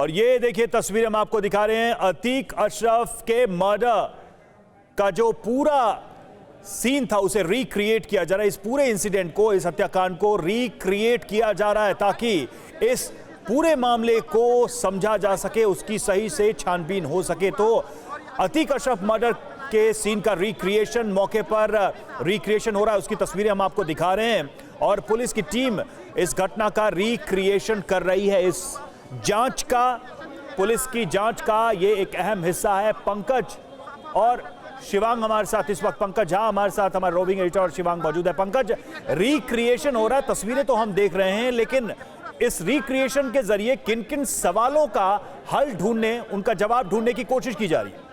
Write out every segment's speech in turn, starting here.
और ये देखिए तस्वीर हम आपको दिखा रहे हैं अतीक अशरफ के मर्डर का जो पूरा सीन था उसे रिक्रिएट किया जा रहा है। इस पूरे इंसिडेंट को, इस हत्याकांड को रिक्रिएट किया जा रहा है ताकि इस पूरे मामले को समझा जा सके, उसकी सही से छानबीन हो सके। तो अतीक अशरफ मर्डर के सीन का रिक्रिएशन, मौके पर रिक्रिएशन हो रहा है, उसकी तस्वीरें हम आपको दिखा रहे हैं और पुलिस की टीम इस घटना का रिक्रिएशन कर रही है। इस जांच का, पुलिस की जांच का ये एक अहम हिस्सा है। पंकज और शिवांग हमारे साथ इस वक्त, पंकज झा हमारे साथ, हमारे रोविंग एडिटर और शिवांग मौजूद है। पंकज, रिक्रिएशन हो रहा है, तस्वीरें तो हम देख रहे हैं, लेकिन इस रिक्रिएशन के जरिए किन किन सवालों का हल ढूंढने, उनका जवाब ढूंढने की कोशिश की जा रही है?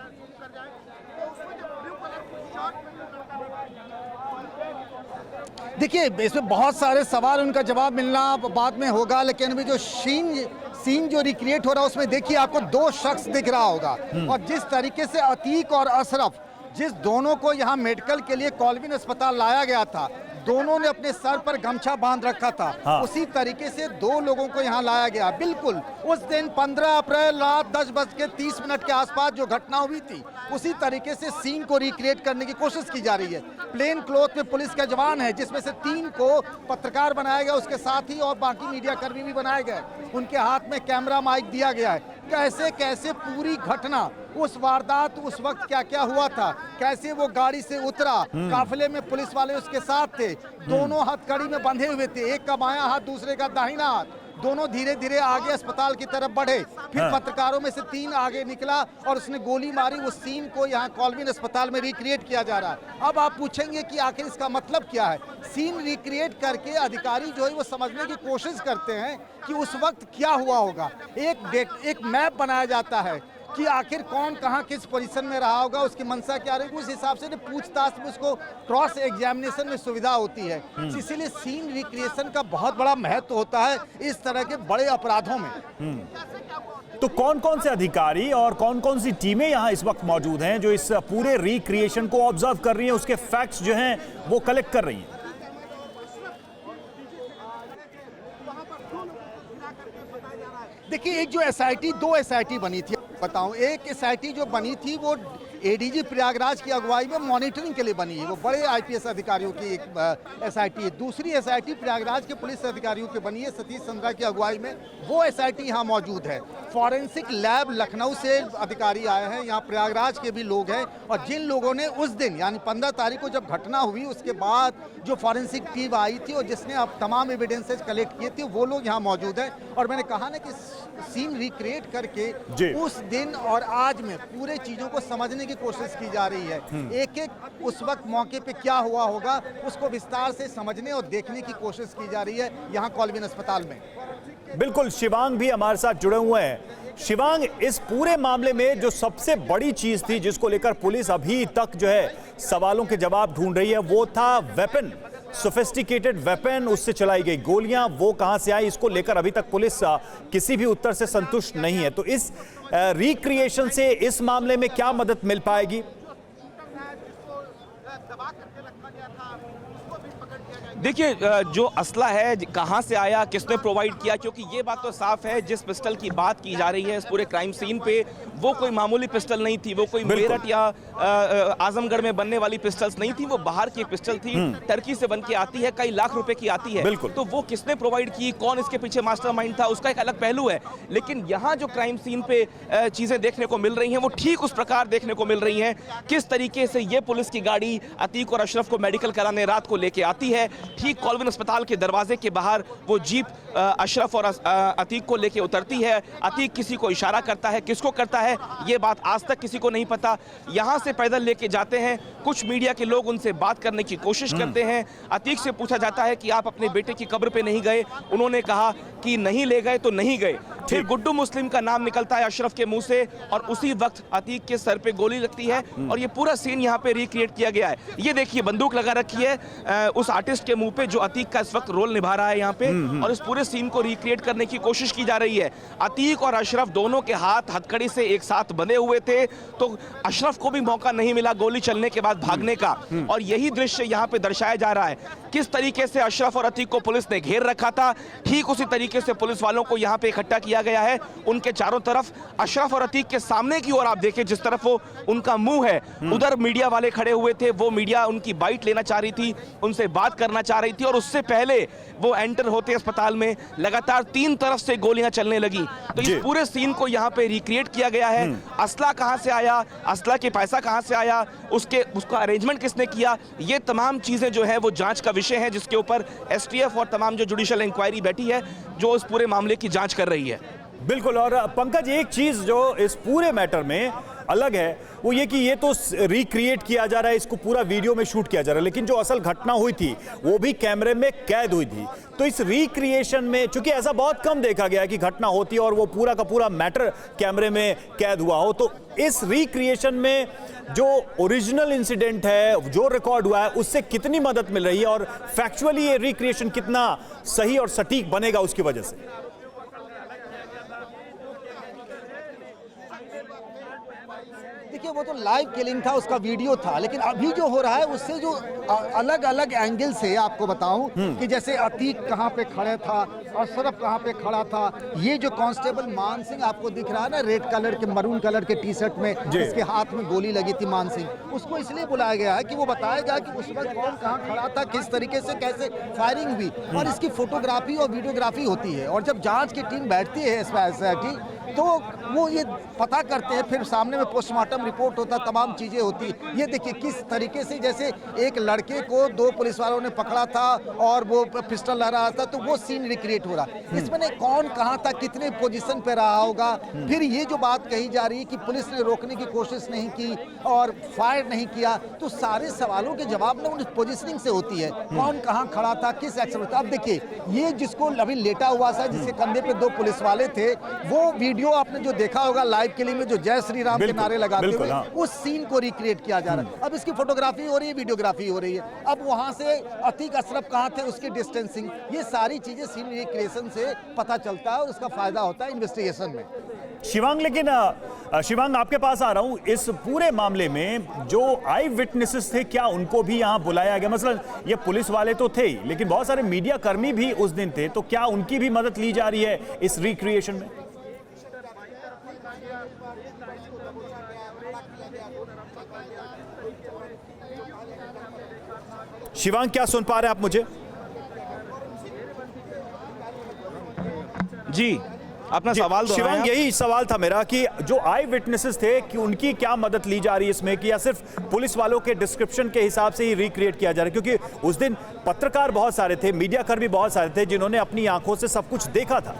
देखिए, इसमें बहुत सारे सवाल, उनका जवाब मिलना बाद में होगा, लेकिन अभी जो सीन जो रिक्रिएट हो रहा है उसमें देखिए आपको दो शख्स दिख रहा होगा और जिस तरीके से अतीक और अशरफ, जिस दोनों को यहाँ मेडिकल के लिए कॉल्विन अस्पताल लाया गया था, दोनों ने अपने सर पर गमछा बांध रखा था। हाँ। उसी तरीके से दो लोगों को यहाँ लाया गया। बिल्कुल उस दिन 15 अप्रैल रात 10:30 के आसपास जो घटना हुई थी, उसी तरीके से सीन को रिक्रिएट करने की कोशिश की जा रही है। प्लेन क्लोथ में पुलिस के जवान है, जिसमें से 3 को पत्रकार बनाया गया, उसके साथ ही और बाकी मीडिया कर्मी भी बनाए गए। उनके हाथ में कैमरा माइक दिया गया है। कैसे कैसे पूरी घटना, उस वारदात, उस वक्त क्या क्या हुआ था, कैसे वो गाड़ी से उतरा, काफिले में पुलिस वाले उसके साथ थे, दोनों हथकड़ी में बंधे हुए थे, एक का बायां हाथ दूसरे का दाहिना हाथ, दोनों धीरे धीरे आगे अस्पताल की तरफ बढ़े। फिर पत्रकारों में से 3 आगे निकला और उसने गोली मारी। उस सीन को यहाँ कॉल्विन अस्पताल में रिक्रिएट किया जा रहा है। अब आप पूछेंगे कि आखिर इसका मतलब क्या है। सीन रिक्रिएट करके अधिकारी जो है वो समझने की कोशिश करते हैं कि उस वक्त क्या हुआ होगा। एक मैप बनाया जाता है कि आखिर कौन कहां किस पोजीशन में रहा होगा, उसकी मंशा क्या रहेगी, उस हिसाब से पूछताछ में उसको क्रॉस एग्जामिनेशन में सुविधा होती है। इसीलिए सीन रिक्रिएशन का बहुत बड़ा महत्व होता है इस तरह के बड़े अपराधों में। तो कौन कौन से अधिकारी और कौन कौन सी टीमें यहाँ इस वक्त मौजूद हैं जो इस पूरे रिक्रिएशन को ऑब्जर्व कर रही हैं, उसके फैक्ट्स जो हैं वो कलेक्ट कर रही हैं? देखिए, एक जो एसआईटी, 2 एसआईटी बनी थी, बताऊं। एक एसआईटी जो बनी थी वो एडीजी प्रयागराज की अगुवाई में मॉनिटरिंग के लिए बनी है, वो बड़े आईपीएस अधिकारियों की एक एसआईटी है। दूसरी एसआईटी प्रयागराज के पुलिस अधिकारियों की बनी है, सतीश चंद्रा की अगुवाई में, वो एसआईटी यहाँ मौजूद है। फॉरेंसिक लैब लखनऊ से अधिकारी आए हैं, यहाँ प्रयागराज के भी लोग हैं और जिन लोगों ने उस दिन यानी 15 तारीख को जब घटना हुई उसके बाद जो फॉरेंसिक टीम आई थी और जिसने अब तमाम एविडेंसेज कलेक्ट किए थे, वो लोग यहाँ मौजूद हैं। और मैंने कहा ना कि सीन रिक्रिएट करके उस दिन और आज में पूरे चीजों को समझने की कोशिश की जा रही है। एक एक उस वक्त मौके पे क्या हुआ होगा उसको विस्तार से समझने और देखने की कोशिश की जा रही है यहाँ कॉल्विन अस्पताल में। बिल्कुल, शिवांग भी हमारे साथ जुड़े हुए हैं। शिवांग, इस पूरे मामले में जो सबसे बड़ी चीज थी जिसको लेकर पुलिस अभी तक जो है सवालों के जवाब ढूंढ रही है, वो था वेपन, सोफिस्टिकेटेड वेपन, उससे चलाई गई गोलियां, वो कहां से आई, इसको लेकर अभी तक पुलिस किसी भी उत्तर से संतुष्ट नहीं है। तो इस रिक्रिएशन से इस मामले में क्या मदद मिल पाएगी? देखिए, जो असला है कहां से आया, किसने प्रोवाइड किया, क्योंकि ये बात तो साफ है जिस पिस्टल की बात की जा रही है इस पूरे क्राइम सीन पे, वो कोई मामूली पिस्टल नहीं थी, वो कोई मेरठ या आजमगढ़ में बनने वाली पिस्टल्स नहीं थी, वो बाहर की पिस्टल थी, टर्की से बन के आती है, कई लाख रुपए की आती है। तो वो किसने प्रोवाइड की, कौन इसके पीछे मास्टरमाइंड था, उसका एक अलग पहलू है। लेकिन यहाँ जो क्राइम सीन पे चीजें देखने को मिल रही हैं वो ठीक उस प्रकार देखने को मिल रही हैं। किस तरीके से ये पुलिस की गाड़ी अतीक और अशरफ को मेडिकल कराने रात को लेके आती है, ठीक कॉल्विन अस्पताल के दरवाजे के बाहर वो जीप अशरफ और अतीक को लेके उतरती है। अतीक किसी को इशारा करता है, किसको करता है ये बात आज तक किसी को नहीं पता। यहां से पैदल लेके जाते हैं, कुछ मीडिया के लोग उनसे बात करने की कोशिश करते हैं। अतीक से पूछा जाता है कि आप अपने बेटे की कब्र पे नहीं गए, उन्होंने कहा कि नहीं ले गए तो नहीं गए। फिर गुड्डू मुस्लिम का नाम निकलता है अशरफ के मुंह से और उसी वक्त अतीक के सर पे गोली लगती है और ये पूरा सीन यहाँ पे रिक्रिएट किया गया है। ये देखिए, बंदूक लगा रखी है उस आर्टिस्ट के मुंह पे, जो अतीक का इस वक्त रोल निभा रहा है यहाँ पे, और इस पूरे सीन को रिक्रिएट करने की कोशिश की जा रही है। अतीक और अशरफ दोनों के हाथ हथकड़ी से एक साथ बंधे हुए थे, तो अशरफ को भी मौका नहीं मिला गोली चलने के बाद भागने का, और यही दृश्य यहाँ पे दर्शाया जा रहा है। किस तरीके से अशरफ और अतीक को पुलिस ने घेर रखा था, ठीक उसी तरीके से पुलिस वालों को यहाँ पे इकट्ठा किया गया है। उनके चारों तरफ अशरफ और अतीक के सामने की ओर आप देखें, जिस तरफ वो उनका मुंह है, उधर मीडिया वाले खड़े हुए थे। वो मीडिया उनकी बाइट लेना चाह रही थी, उनसे बात करना चाह रही थी, और उससे पहले वो एंटर होते अस्पताल में लगातार 3 तरफ से गोलियां चलने लगी। तो इस पूरे सीन को यहाँ पे रिक्रिएट किया गया है। असला कहां से आया, असला के पैसा कहां से आया, उसका अरेंजमेंट किसने किया, ये तमाम चीजें जो है वो जांच का विषय है, जिसके ऊपर एसटीएफ और तमाम जो जुडिशियल इंक्वायरी बैठी है, जो इस पूरे मामले की जांच कर रही है। बिल्कुल। और पंकज, एक चीज जो इस पूरे मैटर में अलग है वो ये कि ये तो रिक्रिएट किया जा रहा है, इसको पूरा वीडियो में शूट किया जा रहा है, लेकिन जो असल घटना हुई थी वो भी कैमरे में कैद हुई थी। तो इस रिक्रिएशन में, चूंकि ऐसा बहुत कम देखा गया है कि घटना होती है और वो पूरा का पूरा मैटर कैमरे में कैद हुआ हो, तो इस रिक्रिएशन में जो ओरिजिनल इंसिडेंट है, जो रिकॉर्ड हुआ है, उससे कितनी मदद मिल रही है और फैक्चुअली ये रिक्रिएशन कितना सही और सटीक बनेगा उसकी वजह से? देखिए, वो तो लाइव किलिंग था, उसका वीडियो था, लेकिन अभी जो हो रहा है उससे जो अलग अलग एंगल से आपको बताऊं कि जैसे अतीक कहां पे खड़े था, अशरफ कहां पे खड़ा था, ये जो कांस्टेबल मान सिंह आपको दिख रहा है ना, रेड कलर के मरून कलर के टी शर्ट में, जिसके हाथ में गोली लगी थी मान सिंह, उसको इसलिए बुलाया गया है कि वो बताएगा कि उस वक्त कौन कहां खड़ा था, किस तरीके से कैसे फायरिंग हुई, और इसकी फोटोग्राफी और वीडियोग्राफी होती है। और जब जांच की टीम बैठती है एसआईटी, तो वो ये पता करते हैं, फिर सामने में पोस्टमार्टम रिपोर्ट होता, तमाम चीजें होती। ये देखिए किस तरीके से, जैसे एक लड़के को 2 पुलिस वालों ने पकड़ा था और वो पिस्टल लहरा रहा था, तो वो सीन रिक्रिएट हो रहा। इसमें नहीं कौन कहां था, कितने पोजीशन पे रहा होगा। फिर ये जो बात कही जा रही है कि पुलिस ने रोकने की कोशिश नहीं की और फायर नहीं किया, तो सारे सवालों के जवाब ना उन पोजिशनिंग से होती है, कौन कहां खड़ा था, किस एक्शन था। अब देखिए, ये जिसको अभी लेटा हुआ था, जिसके कंधे पे 2 पुलिस वाले थे, वो वीडियो आपने जो देखा होगा लाइव के लिए में, जो जय श्री राम के नारे लगाते हुए उस सीन को रिक्रिएट किया जा रहा है। अब इसकी फोटोग्राफी हो रही है, वीडियोग्राफी हो रही है। अब वहां से अतीक अशरफ कहां थे, उसकी डिस्टेंसिंग, ये सारी चीजें सीन रिक्रिएशन से पता चलता है और उसका फायदा होता है इन्वेस्टिगेशन में। शिवांग, लेकिन शिवांग आपके पास आ रहा हूं, इस पूरे मामले में जो आई विटनेसेस थे, क्या उनको भी यहां बुलाया गया? मसलन ये पुलिस वाले तो थे ही, लेकिन बहुत सारे मीडिया कर्मी भी उस दिन थे, तो क्या उनकी भी मदद ली जा रही है इस रिक्रिएशन में? शिवांग, क्या सुन पा रहे हैं आप मुझे? जी, अपना सवाल शिवांग, यही सवाल था मेरा कि जो आई विटनेसेस थे, कि उनकी क्या मदद ली जा रही है इसमें, कि या सिर्फ पुलिस वालों के डिस्क्रिप्शन के हिसाब से ही रिक्रिएट किया जा रहा है? क्योंकि उस दिन पत्रकार बहुत सारे थे, मीडिया कर्मी बहुत सारे थे, जिन्होंने अपनी आंखों से सब कुछ देखा था।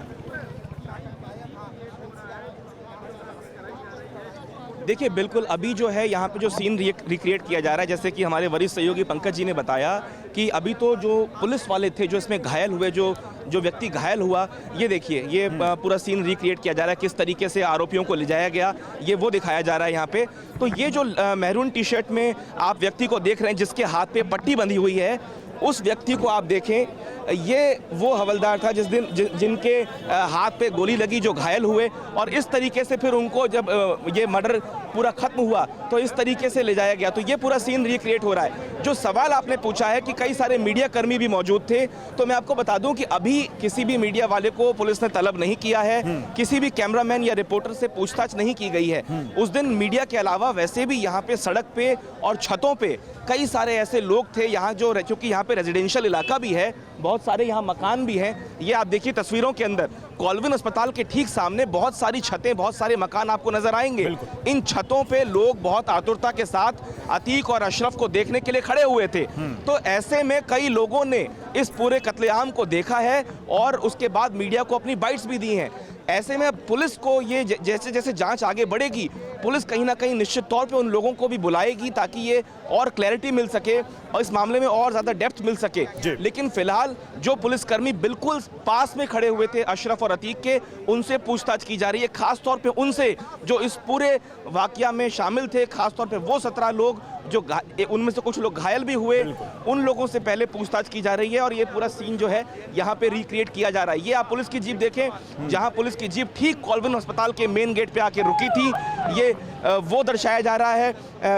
देखिए, बिल्कुल अभी जो है यहाँ पे जो सीन रिक्रिएट किया जा रहा है, जैसे कि हमारे वरिष्ठ सहयोगी पंकज जी ने बताया कि अभी तो जो पुलिस वाले थे जो इसमें घायल हुए, जो व्यक्ति घायल हुआ, ये देखिए, ये पूरा सीन रिक्रिएट किया जा रहा है, किस तरीके से आरोपियों को ले जाया गया, ये वो दिखाया जा रहा है यहाँ पे। तो ये जो मैरून टी शर्ट में आप व्यक्ति को देख रहे हैं, जिसके हाथ पे पट्टी बंधी हुई है, उस व्यक्ति को आप देखें, ये वो हवलदार था जिनके हाथ पे गोली लगी, जो घायल हुए, और इस तरीके से फिर उनको जब ये मर्डर पूरा खत्म हुआ तो इस तरीके से ले जाया गया। तो ये पूरा सीन रिक्रिएट हो रहा है। जो सवाल आपने पूछा है कि कई सारे मीडिया कर्मी भी मौजूद थे, तो मैं आपको बता दूं कि अभी किसी भी मीडिया वाले को पुलिस ने तलब नहीं किया है, किसी भी कैमरामैन या रिपोर्टर से पूछताछ नहीं की गई है। उस दिन मीडिया के अलावा वैसे भी यहाँ पे सड़क पे और छतों पे कई सारे ऐसे लोग थे यहाँ, जो क्योंकि यहाँ पे रेजिडेंशियल इलाका भी है, बहुत सारे यहाँ मकान भी हैं। ये आप देखिए तस्वीरों के अंदर, कॉल्विन अस्पताल के ठीक सामने बहुत सारी छतें, बहुत सारे मकान आपको नजर आएंगे। इन छतों पे लोग बहुत आतुरता के साथ अतीक और अशरफ को देखने के लिए खड़े हुए थे। तो ऐसे में कई लोगों ने इस पूरे कत्लेआम को देखा है और उसके बाद मीडिया को अपनी बाइट्स भी दी हैं। ऐसे में पुलिस को ये जैसे जैसे जांच आगे बढ़ेगी, पुलिस कहीं ना कहीं निश्चित तौर पे उन लोगों को भी बुलाएगी ताकि ये और क्लैरिटी मिल सके और इस मामले में और ज़्यादा डेप्थ मिल सके। लेकिन फिलहाल जो पुलिसकर्मी बिल्कुल पास में खड़े हुए थे अशरफ और अतीक के, उनसे पूछताछ की जा रही है, खासतौर पे उनसे जो इस पूरे वाकया में शामिल थे, खासतौर पे वो 17 लोग जो उनमें से कुछ लोग घायल भी हुए, उन लोगों से पहले पूछताछ की जा रही है। और ये पूरा सीन जो है यहाँ पे रिक्रिएट किया जा रहा है। ये आप पुलिस की जीप देखें, जहाँ पुलिस की जीप ठीक कॉल्विन अस्पताल के मेन गेट पे आके रुकी थी, ये वो दर्शाया जा रहा है।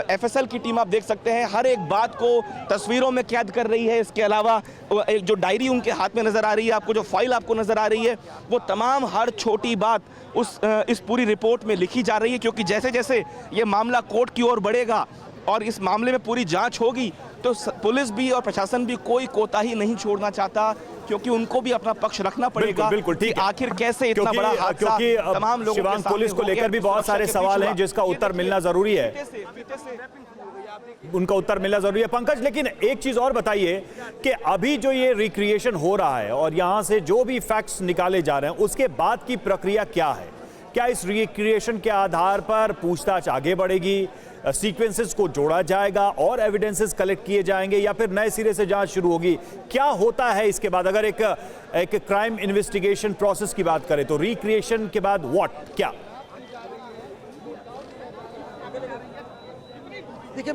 एफएसएल की टीम आप देख सकते हैं हर एक बात को तस्वीरों में कैद कर रही है। इसके अलावा एक जो डायरी उनके हाथ में नजर आ रही है, आपको जो फाइल आपको नजर आ रही है, वो तमाम हर छोटी बात इस पूरी रिपोर्ट में लिखी जा रही है। क्योंकि जैसे जैसे ये मामला कोर्ट की ओर बढ़ेगा और इस मामले में पूरी जांच होगी, तो पुलिस भी और प्रशासन भी कोई कोताही नहीं छोड़ना चाहता, क्योंकि उनको भी अपना पक्ष रखना पड़ेगा। बिल्कुल ठीक है। आखिर कैसे इतना बड़ा हादसा तमाम लोगों के सामने पुलिस को लेकर भी बहुत सारे सवाल हैं जिसका उत्तर मिलना जरूरी है, उनका उत्तर मिलना जरूरी है पंकज। लेकिन एक चीज और बताइए कि अभी जो ये रिक्रिएशन हो रहा है और यहां से जो भी फैक्ट्स निकाले जा रहे हैं, उसके बाद की प्रक्रिया क्या है? क्या इस रिक्रिएशन के आधार पर पूछताछ आगे बढ़ेगी, सीक्वेंसेस को जोड़ा जाएगा और एविडेंसेस कलेक्ट किए जाएंगे, या फिर नए सिरे से जांच शुरू होगी? क्या होता है इसके बाद? अगर एक क्राइम इन्वेस्टिगेशन प्रोसेस की बात करें तो रिक्रिएशन के बाद व्हाट, क्या? देखिए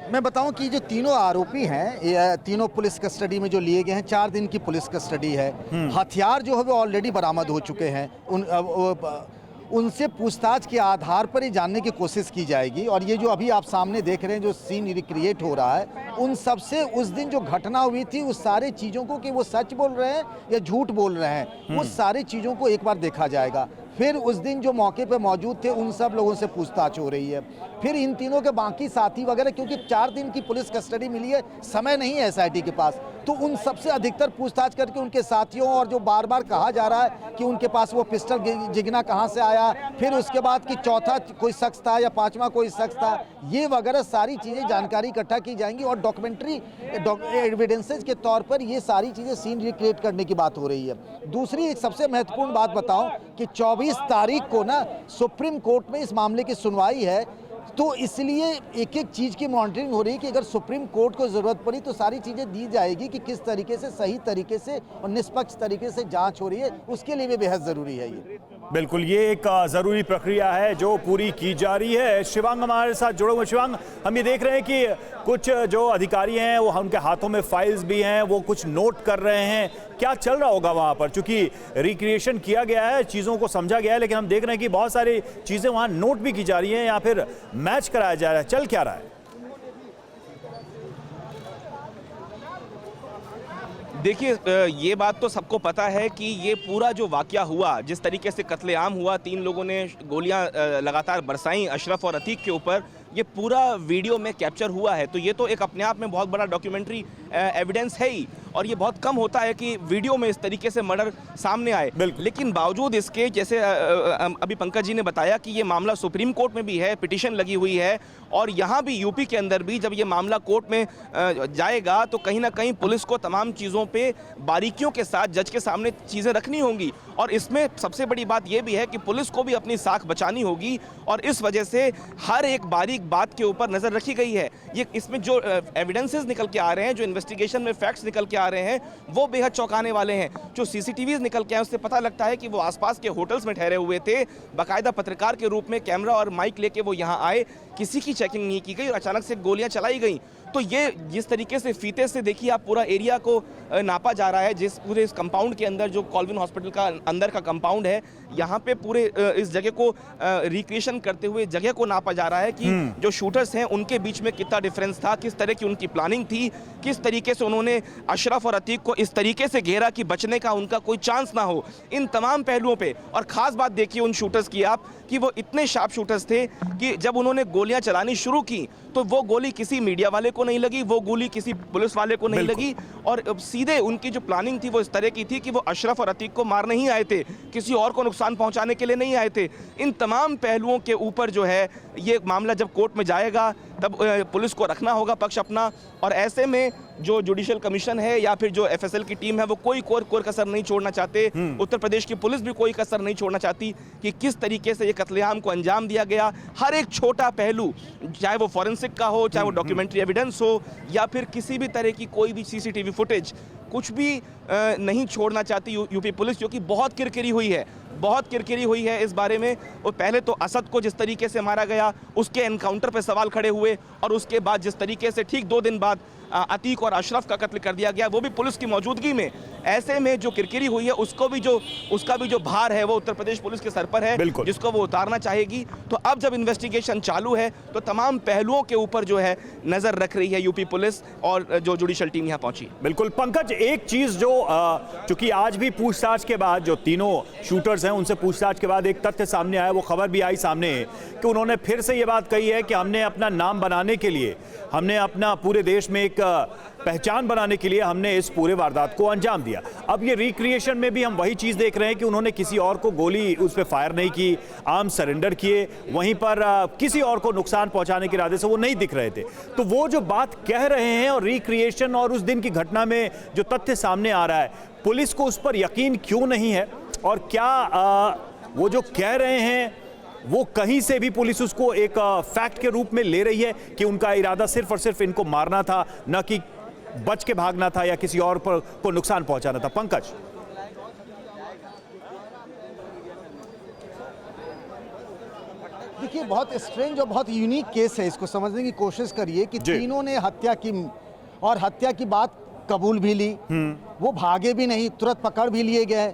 मैं बताऊं कि जो तीनों आरोपी हैं, ये तीनों पुलिस कस्टडी में जो लिए गए हैं, 4 दिन की पुलिस कस्टडी है। हथियार जो है वो ऑलरेडी बरामद हो चुके हैं। उनसे पूछताछ के आधार पर ही जानने की कोशिश की जाएगी। और ये जो अभी आप सामने देख रहे हैं जो सीन रिक्रिएट हो रहा है, उन सब से उस दिन जो घटना हुई थी उस सारे चीज़ों को, कि वो सच बोल रहे हैं या झूठ बोल रहे हैं, उस सारी चीज़ों को एक बार देखा जाएगा। फिर उस दिन जो मौके पे मौजूद थे उन सब लोगों से पूछताछ हो रही है। फिर इन तीनों के बाकी साथी वगैरह, क्योंकि 4 दिन की पुलिस कस्टडी मिली है, समय नहीं है एसआईटी के पास, तो उन सबसे अधिकतर पूछताछ करके उनके साथियों, और जो बार बार कहा जा रहा है कि उनके पास वो पिस्टल जिगना कहाँ से आया, फिर उसके बाद कि चौथा कोई शख्स था या 5वां कोई शख्स था, ये वगैरह सारी चीज़ें जानकारी इकट्ठा की जाएंगी। और डॉक्यूमेंट्री एविडेंसेज के तौर पर ये सारी चीज़ें सीन रिक्रिएट करने की बात हो रही है। दूसरी एक सबसे महत्वपूर्ण बात बताऊं कि 24 तारीख को ना सुप्रीम कोर्ट में इस मामले की सुनवाई है, तो इसलिए एक एक चीज़ की मॉनिटरिंग हो रही है कि अगर सुप्रीम कोर्ट को ज़रूरत पड़ी तो सारी चीज़ें दी जाएगी कि किस तरीके से, सही तरीके से और निष्पक्ष तरीके से जांच हो रही है, उसके लिए भी बेहद ज़रूरी है ये। बिल्कुल, ये एक ज़रूरी प्रक्रिया है जो पूरी की जा रही है। शिवांग हमारे साथ जुड़े हुए। शिवांग, हम ये देख रहे हैं कि कुछ जो अधिकारी हैं वो, उनके हाथों में फाइल्स भी हैं, वो कुछ नोट कर रहे हैं। क्या चल रहा होगा वहाँ पर? चूंकि रिक्रिएशन किया गया है, चीज़ों को समझा गया है, लेकिन हम देख रहे हैं कि बहुत सारी चीज़ें वहाँ नोट भी की जा रही हैं या फिर मैच कराया जा रहा है। चल क्या रहा है? देखिए, ये बात तो सबको पता है कि ये पूरा जो वाकया हुआ, जिस तरीके से कत्लेआम हुआ, 3 लोगों ने गोलियां लगातार बरसाई अशरफ और अतीक के ऊपर, ये पूरा वीडियो में कैप्चर हुआ है। तो ये तो एक अपने आप में बहुत बड़ा डॉक्यूमेंट्री एविडेंस है ही, और ये बहुत कम होता है कि वीडियो में इस तरीके से मर्डर सामने आए। लेकिन बावजूद इसके, जैसे अभी पंकज जी ने बताया कि ये मामला सुप्रीम कोर्ट में भी है, पिटीशन लगी हुई है, और यहाँ भी यूपी के अंदर भी जब ये मामला कोर्ट में जाएगा तो कहीं ना कहीं पुलिस को तमाम चीज़ों पे बारीकियों के साथ जज के सामने चीज़ें रखनी होंगी। और इसमें सबसे बड़ी बात यह भी है कि पुलिस को भी अपनी साख बचानी होगी, और इस वजह से हर एक बारीक बात के ऊपर नज़र रखी गई है। ये इसमें जो एविडेंसेस निकल के आ रहे हैं, जो इन्वेस्टिगेशन में फैक्ट्स निकल के आ रहे हैं, वो बेहद चौंकाने वाले हैं। जो सीसीटीवीज निकल के आए उससे पता लगता है कि वो आसपास के होटल्स में ठहरे हुए थे, बाकायदा पत्रकार के रूप में कैमरा और माइक लेके वो यहाँ आए, किसी की चेकिंग नहीं की गई और अचानक से गोलियां चलाई गई। तो ये जिस तरीके से फीते से देखिए आप पूरा एरिया को नापा जा रहा है, जिस पूरे इस कंपाउंड के अंदर, जो कॉल्विन हॉस्पिटल का अंदर का कंपाउंड है, यहाँ पे पूरे इस जगह को रिक्रिएशन करते हुए जगह को नापा जा रहा है कि जो शूटर्स हैं उनके बीच में कितना डिफरेंस था, किस तरह की उनकी प्लानिंग थी, किस तरीके से उन्होंने अशरफ और अतीक को इस तरीके से घेरा कि बचने का उनका कोई चांस ना हो। इन तमाम पहलुओं पे, और ख़ास बात देखिए उन शूटर्स की आप कि वो इतने शार्प शूटर्स थे कि जब उन्होंने गोलियां चलानी शुरू की तो वो गोली किसी मीडिया वाले को नहीं लगी, वो गोली किसी पुलिस वाले को नहीं लगी, और सीधे उनकी जो प्लानिंग थी वो इस तरह की थी कि वो अशरफ और अतीक को मारने ही आए थे, किसी और को नुकसान पहुंचाने के लिए नहीं आए थे। इन तमाम पहलुओं के ऊपर जो है ये मामला जब कोर्ट में जाएगा तब पुलिस को रखना होगा पक्ष अपना, और ऐसे में जो जुडिशियल कमीशन है या फिर जो एफएसएल की टीम है वो कोई कोर कसर नहीं छोड़ना चाहते। उत्तर प्रदेश की पुलिस भी कोई कसर नहीं छोड़ना चाहती कि किस तरीके से ये कत्लेआम को अंजाम दिया गया। हर एक छोटा पहलू, चाहे वो फॉरेंसिक का हो, चाहे वो डॉक्यूमेंट्री एविडेंस हो, या फिर किसी भी तरह की कोई भी सीसीटीवी फुटेज, कुछ भी नहीं छोड़ना चाहती यूपी पुलिस, जो कि बहुत किरकिरी हुई है, बहुत किरकिरी हुई है इस बारे में। और पहले तो असद को जिस तरीके से मारा गया उसके एनकाउंटर पे सवाल खड़े हुए, और उसके बाद जिस तरीके से ठीक 2 दिन बाद अतीक और अशरफ का कत्ल कर दिया गया, वो भी पुलिस की मौजूदगी में। ऐसे में जो किरकिरी हुई है उसका भी जो भार है वो उत्तर प्रदेश पुलिस के सर पर है, जिसको वो उतारना चाहेगी। तो अब जब इन्वेस्टिगेशन चालू है तो तमाम पहलुओं के ऊपर जो है नजर रख रही है यूपी पुलिस और जो जुडिशियल टीम यहाँ पहुंची। बिल्कुल पंकज, एक चीज जो चूंकि आज भी पूछताछ के बाद जो तीनों शूटर्स हैं उनसे पूछताछ के बाद एक तथ्य सामने आया, वो खबर भी आई सामने कि उन्होंने फिर से ये बात कही है कि हमने अपना नाम बनाने के लिए, हमने अपना पूरे देश में एक पहचान बनाने के लिए हमने इस पूरे वारदात को अंजाम दिया। अब ये रिक्रिएशन में भी हम वही चीज देख रहे हैं कि उन्होंने किसी और को गोली उस पर फायर नहीं की, आर्म सरेंडर किए, वहीं पर किसी और को नुकसान पहुंचाने के इरादे से वो नहीं दिख रहे थे। तो वो जो बात कह रहे हैं और रिक्रिएशन और उस दिन की घटना में जो तथ्य सामने आ रहा है, पुलिस को उस पर यकीन क्यों नहीं है? और क्या वो जो कह रहे हैं वो कहीं से भी पुलिस उसको एक फैक्ट के रूप में ले रही है कि उनका इरादा सिर्फ और सिर्फ इनको मारना था, न कि बच के भागना था या किसी और पर को नुकसान पहुंचाना था? पंकज, देखिए बहुत स्ट्रेंज और बहुत यूनिक केस है, इसको समझने की कोशिश करिए कि तीनों ने हत्या की और हत्या की बात कबूल भी ली, वो भागे भी नहीं, तुरंत पकड़ भी लिए गए।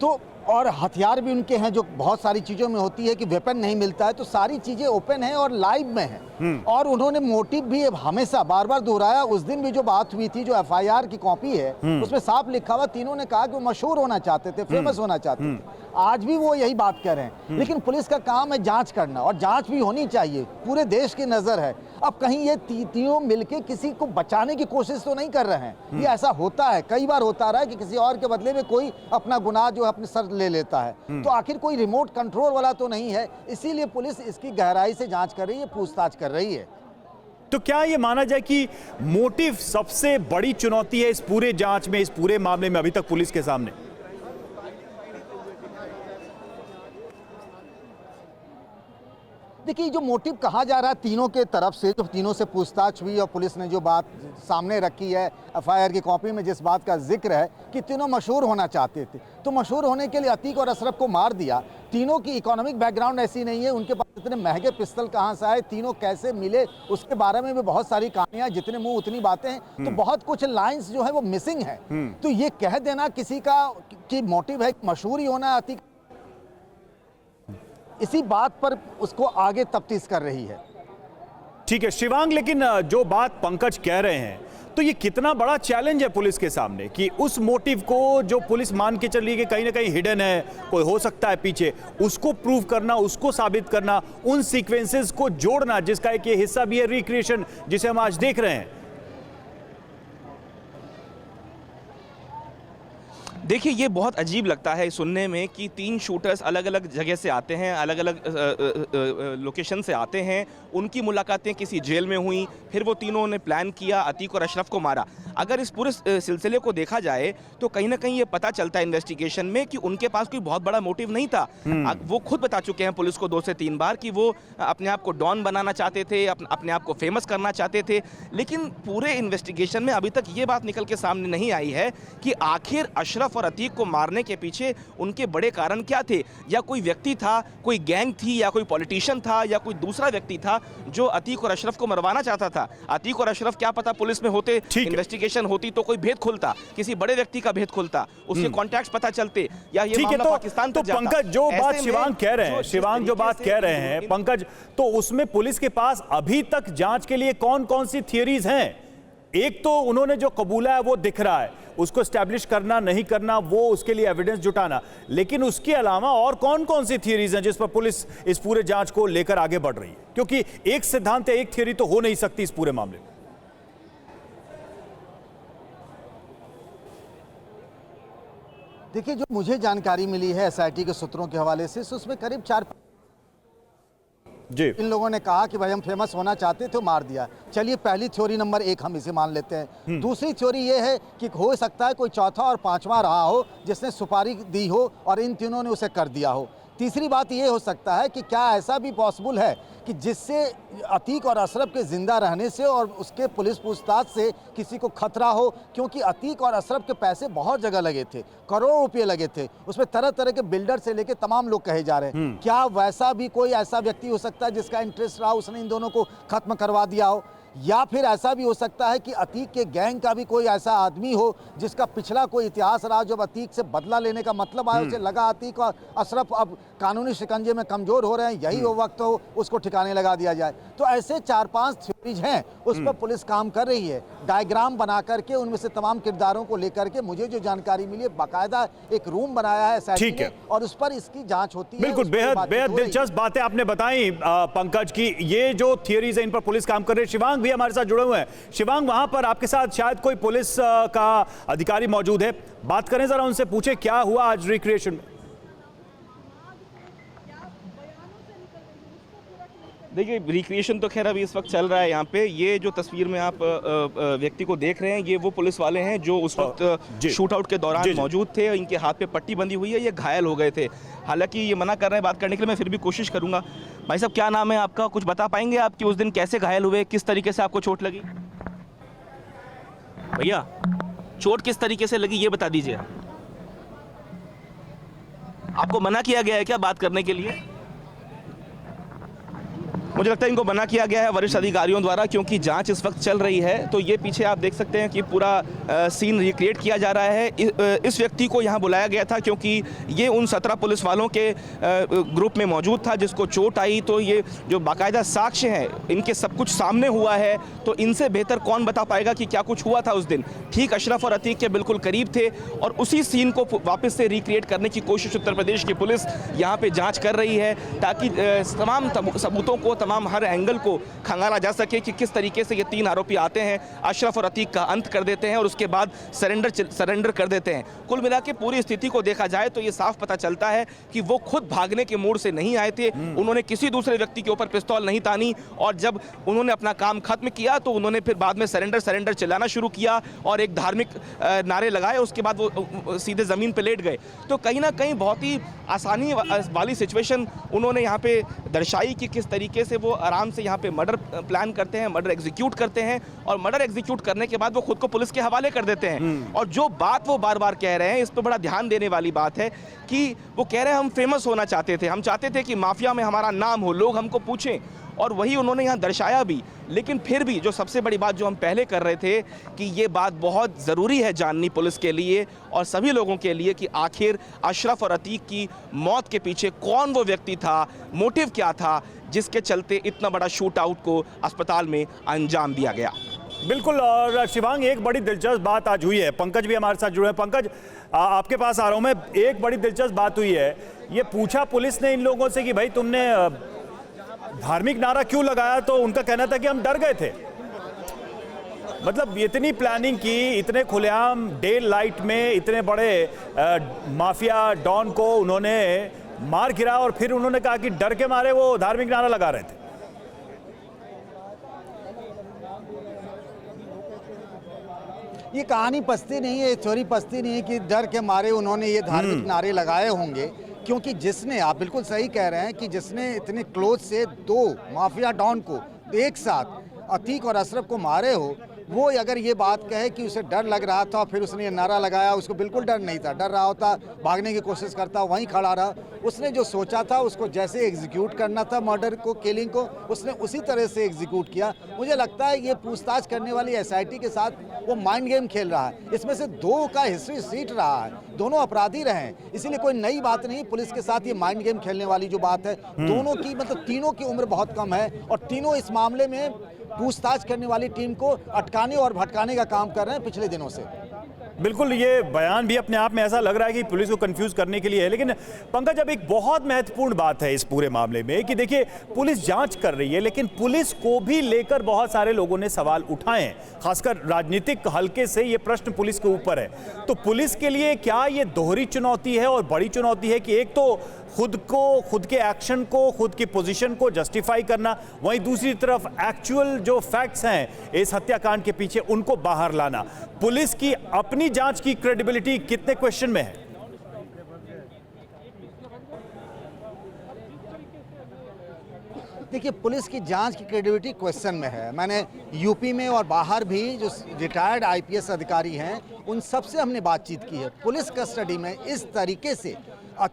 तो और हथियार भी उनके हैं, जो बहुत सारी चीज़ों में होती है कि वेपन नहीं मिलता है, तो सारी चीज़ें ओपन हैं और लाइव में हैं। और उन्होंने मोटिव भी हमेशा बार बार दोहराया। उस दिन भी जो बात हुई थी, जो एफआईआर की कॉपी है उसमें साफ लिखा हुआ, तीनों ने कहा कि वो मशहूर होना चाहते थे, फेमस होना चाहते थे। आज भी वो यही बात कर रहे हैं। लेकिन पुलिस का काम है जांच करना, और जांच भी होनी चाहिए, पूरे देश की नज़र है। अब कहीं ये तीनों मिलके किसी को बचाने की कोशिश तो नहीं कर रहे हैं। ये ऐसा होता है, कई बार होता रहा है कि किसी और के बदले में कोई अपना गुनाह जो है अपने सर ले लेता है। तो आखिर कोई रिमोट कंट्रोल वाला तो नहीं है, इसीलिए पुलिस इसकी गहराई से जांच कर रही है, पूछताछ कर रही है। तो क्या ये माना जाए कि मोटिव सबसे बड़ी चुनौती है इस पूरे जांच में, इस पूरे मामले में अभी तक पुलिस के सामने? देखिए, जो मोटिव कहा जा रहा है तीनों के तरफ से, जो तीनों से पूछताछ हुई और पुलिस ने जो बात सामने रखी है एफआईआर की कॉपी में, जिस बात का जिक्र है कि तीनों मशहूर होना चाहते थे, तो मशहूर होने के लिए अतीक और अशरफ को मार दिया। तीनों की इकोनॉमिक बैकग्राउंड ऐसी नहीं है, उनके पास इतने महंगे पिस्तल कहाँ से आए, तीनों कैसे मिले, उसके बारे में भी बहुत सारी कहानियां, जितने मुंह उतनी बातें हैं। तो बहुत कुछ लाइंस जो है वो मिसिंग है। तो ये कह देना किसी का कि मोटिव है मशहूर ही होना, अतीक इसी बात पर उसको आगे तफ्तीश कर रही है। ठीक है शिवांग, लेकिन जो बात पंकज कह रहे हैं, तो ये कितना बड़ा चैलेंज है पुलिस के सामने कि उस मोटिव को जो पुलिस मान के चल रही है कि कहीं ना कहीं हिडन है, कोई हो सकता है पीछे, उसको प्रूव करना, उसको साबित करना, उन सीक्वेंसेस को जोड़ना जिसका एक ये हिस्सा भी है रिक्रिएशन जिसे हम आज देख रहे हैं। देखिए, ये बहुत अजीब लगता है सुनने में कि 3 शूटर्स अलग अलग जगह से आते हैं, अलग अलग लोकेशन से आते हैं, उनकी मुलाकातें किसी जेल में हुई, फिर वो तीनों ने प्लान किया, अतीक और अशरफ को मारा। अगर इस पूरे सिलसिले को देखा जाए तो कहीं ना कहीं ये पता चलता है इन्वेस्टिगेशन में कि उनके पास कोई बहुत बड़ा मोटिव नहीं था। वो खुद बता चुके हैं पुलिस को 2 से 3 बार कि वो अपने आप को डॉन बनाना चाहते थे, अपने आप को फेमस करना चाहते थे। लेकिन पूरे इन्वेस्टिगेशन में अभी तक ये बात निकल के सामने नहीं आई है कि आखिर अशरफ और अतीक को मारने के पीछे उनके बड़े कारण क्या थे, या कोई व्यक्ति था, कोई गैंग थी, या कोई पॉलिटिशियन था, या कोई दूसरा व्यक्ति था जो अतीक और अशरफ को मरवाना चाहता था। अतीक और अशरफ क्या पता पुलिस में होते, इन्वेस्टिगेशन होती तो कोई भेद खुलता, किसी बड़े व्यक्ति का भेद खुलता, उसके कॉन्टैक्ट्स पता चलते, या ये मामला पाकिस्तान तक जाता। पंकज, जो बात शिवांग कह रहे हैं, शिवांग जो बात कह रहे हैं पंकज, तो उसमें पुलिस के पास अभी तक जांच के लिए कौन कौन सी थियरीज हैं? एक तो उन्होंने जो कबूला है वो दिख रहा है, उसको एस्टैब्लिश करना नहीं करना वो उसके लिए एविडेंस जुटाना, लेकिन उसके अलावा और कौन कौन सी थियरीज हैं जिस पर पुलिस इस पूरे जांच को लेकर आगे बढ़ रही है? क्योंकि एक सिद्धांत है, एक थियरी तो हो नहीं सकती इस पूरे मामले में। देखिए, जो मुझे जानकारी मिली है एसआईटी के सूत्रों के हवाले से, उसमें करीब जी। इन लोगों ने कहा कि भाई हम फेमस होना चाहते थे, मार दिया। चलिए पहली थ्योरी नंबर 1 हम इसे मान लेते हैं। दूसरी थ्योरी ये है कि हो सकता है कोई चौथा और पांचवा रहा हो जिसने सुपारी दी हो और इन तीनों ने उसे कर दिया हो। तीसरी बात ये हो सकता है कि क्या ऐसा भी पॉसिबल है कि जिससे अतीक और अशरफ के जिंदा रहने से और उसके पुलिस पूछताछ से किसी को खतरा हो, क्योंकि अतीक और अशरफ के पैसे बहुत जगह लगे थे, करोड़ों रुपए लगे थे, उसमें तरह तरह के बिल्डर से लेके तमाम लोग कहे जा रहे हैं। क्या वैसा भी कोई ऐसा व्यक्ति हो सकता है जिसका इंटरेस्ट रहा, उसने इन दोनों को खत्म करवा दिया हो? या फिर ऐसा भी हो सकता है कि अतीक के गैंग का भी कोई ऐसा आदमी हो जिसका पिछला कोई इतिहास रहा, जब अतीक से बदला लेने का मतलब आया, उसे लगा अतीक और अशरफ अब कानूनी शिकंजे में कमजोर हो रहे हैं, यही वो वक्त हो उसको ठिकाने लगा दिया जाए। तो ऐसे 4-5 थ्योरीज हैं, उस पर पुलिस काम कर रही है, डायग्राम बना करके उनमें से तमाम किरदारों को लेकर के। मुझे जो जानकारी मिली है, बाकायदा एक रूम बनाया है SIT ने और उस पर इसकी जांच होती है। बिल्कुल, बेहद दिलचस्प बातें आपने बताई पंकज की। ये जो थियरीज है इन पर पुलिस काम कर रही है। शिवांग भी हमारे साथ जुड़े हुए हैं। शिवांग, वहां पर आपके साथ शायद कोई पुलिस का अधिकारी मौजूद है, बात करें जरा उनसे, पूछे क्या हुआ आज रिक्रिएशन में। देखिए, रिक्रिएशन तो खैर अभी इस वक्त चल रहा है यहाँ पे। ये जो तस्वीर में आप व्यक्ति को देख रहे हैं, ये वो पुलिस वाले हैं जो उस वक्त शूट आउट के दौरान मौजूद थे। इनके हाथ पे पट्टी बंधी हुई है, ये घायल हो गए थे। हालांकि ये मना कर रहे हैं बात करने के लिए, मैं फिर भी कोशिश करूंगा। भाई साहब, क्या नाम है आपका? कुछ बता पाएंगे आप कि उस दिन कैसे घायल हुए, किस तरीके से आपको चोट लगी? भैया, चोट किस तरीके से लगी ये बता दीजिए। आपको मना किया गया है क्या बात करने के लिए? मुझे लगता है इनको मना किया गया है वरिष्ठ अधिकारियों द्वारा, क्योंकि जांच इस वक्त चल रही है। तो ये पीछे आप देख सकते हैं कि पूरा सीन रिक्रिएट किया जा रहा है। इस व्यक्ति को यहाँ बुलाया गया था क्योंकि ये उन 17 पुलिस वालों के ग्रुप में मौजूद था जिसको चोट आई। तो ये जो बाकायदा साक्ष्य हैं, इनके सब कुछ सामने हुआ है, तो इनसे बेहतर कौन बता पाएगा कि क्या कुछ हुआ था उस दिन। ठीक अशरफ और अतीक के बिल्कुल करीब थे और उसी सीन को वापस से रिक्रिएट करने की कोशिश उत्तर प्रदेश की पुलिस यहाँ पे जाँच कर रही है, ताकि तमाम सबूतों को, तमाम हर एंगल को खंगाला जा सके कि किस तरीके से ये 3 आरोपी आते हैं, अशरफ और अतीक का अंत कर देते हैं और उसके बाद सरेंडर कर देते हैं। कुल मिला के पूरी स्थिति को देखा जाए तो ये साफ पता चलता है कि वो खुद भागने के मूड से नहीं आए थे। उन्होंने किसी दूसरे व्यक्ति के ऊपर पिस्तौल नहीं तानी और जब उन्होंने अपना काम खत्म किया तो उन्होंने फिर बाद में सरेंडर चिल्लाना शुरू किया और एक धार्मिक नारे लगाए। उसके बाद वो सीधे ज़मीन पर लेट गए। तो कहीं ना कहीं बहुत ही आसानी वाली सिचुएशन उन्होंने यहाँ पे दर्शाई कि किस तरीके से वो आराम से यहाँ पे मर्डर प्लान करते हैं, मर्डर एग्जीक्यूट करते हैं और मर्डर एग्जीक्यूट करने के बाद वो खुद को पुलिस के हवाले कर देते हैं। और जो बात वो बार बार कह रहे हैं, इस पर बड़ा ध्यान देने वाली बात है कि वो कह रहे हैं हम फेमस होना चाहते थे, हम चाहते थे कि माफिया में हमारा नाम हो, लोग हमको पूछें, और वही उन्होंने यहाँ दर्शाया भी। लेकिन फिर भी जो सबसे बड़ी बात जो हम पहले कर रहे थे कि ये बात बहुत ज़रूरी है जाननी पुलिस के लिए और सभी लोगों के लिए कि आखिर अशरफ और अतीक की मौत के पीछे कौन वो व्यक्ति था, मोटिव क्या था जिसके चलते इतना बड़ा शूट आउट को अस्पताल में अंजाम दिया गया। बिल्कुल। और शिवांग, एक बड़ी दिलचस्प बात आज हुई है, पंकज भी हमारे साथ जुड़े हैं। पंकज, आपके पास आ रहा हूं मैं। एक बड़ी दिलचस्प बात हुई है, ये पूछा पुलिस ने इन लोगों से कि भाई तुमने धार्मिक नारा क्यों लगाया, तो उनका कहना था कि हम डर गए थे। मतलब इतनी प्लानिंग की, इतने खुलेआम डे लाइट में इतने बड़े माफिया डॉन को उन्होंने मार गिरा और फिर उन्होंने कहा कि डर के मारे वो धार्मिक नारा लगा रहे थे। ये कहानी पसती नहीं है, थ्योरी पसती नहीं है कि डर के मारे उन्होंने ये धार्मिक नारे लगाए होंगे, क्योंकि जिसने, आप बिल्कुल सही कह रहे हैं कि जिसने इतने क्लोज से 2 माफिया डॉन को एक साथ अतीक और अशरफ को मारे हो, वो अगर ये बात कहे कि उसे डर लग रहा था फिर उसने ये नारा लगाया, उसको बिल्कुल डर नहीं था। डर रहा होता, भागने की कोशिश करता, वहीं खड़ा रहा। उसने जो सोचा था, उसको जैसे एग्जीक्यूट करना था मर्डर को, किलिंग को, उसने उसी तरह से एग्जीक्यूट किया। मुझे लगता है ये पूछताछ करने वाली SIT के साथ वो माइंड गेम खेल रहा है। इसमें से 2 का हिस्ट्री सीट रहा है, दोनों अपराधी रहे हैं, इसीलिए कोई नई बात नहीं। पुलिस के साथ ये माइंड गेम खेलने वाली जो बात है, दोनों की, मतलब तीनों की उम्र बहुत कम है और तीनों इस मामले में पूछताछ करने वाली टीम को अटकाने और भटकाने का काम कर रहे हैं पिछले दिनों से। बिल्कुल, ये बयान भी अपने आप में ऐसा लग रहा है कि पुलिस को कंफ्यूज करने के लिए है। लेकिन पंकज, अब एक बहुत महत्वपूर्ण बात है इस पूरे मामले में कि देखिए, पुलिस जांच कर रही है, लेकिन पुलिस को भी लेकर बहुत सारे लोगों ने सवाल उठाए हैं, खासकर राजनीतिक हल्के से ये प्रश्न पुलिस के ऊपर है। तो पुलिस के लिए क्या ये दोहरी चुनौती है और बड़ी चुनौती है कि एक तो खुद के एक्शन को, खुद की पोजीशन को जस्टिफाई करना, वहीं दूसरी तरफ एक्चुअल जो फैक्ट्स हैं इस हत्याकांड के पीछे उनको बाहर लाना। पुलिस की अपनी जांच की क्रेडिबिलिटी कितने क्वेश्चन में है? देखिए, पुलिस की जांच की क्रेडिबिलिटी क्वेश्चन में है। मैंने यूपी में और बाहर भी जो रिटायर्ड आईपीएस अधिकारी हैं उन सबसे हमने बातचीत की है। पुलिस कस्टडी में इस तरीके से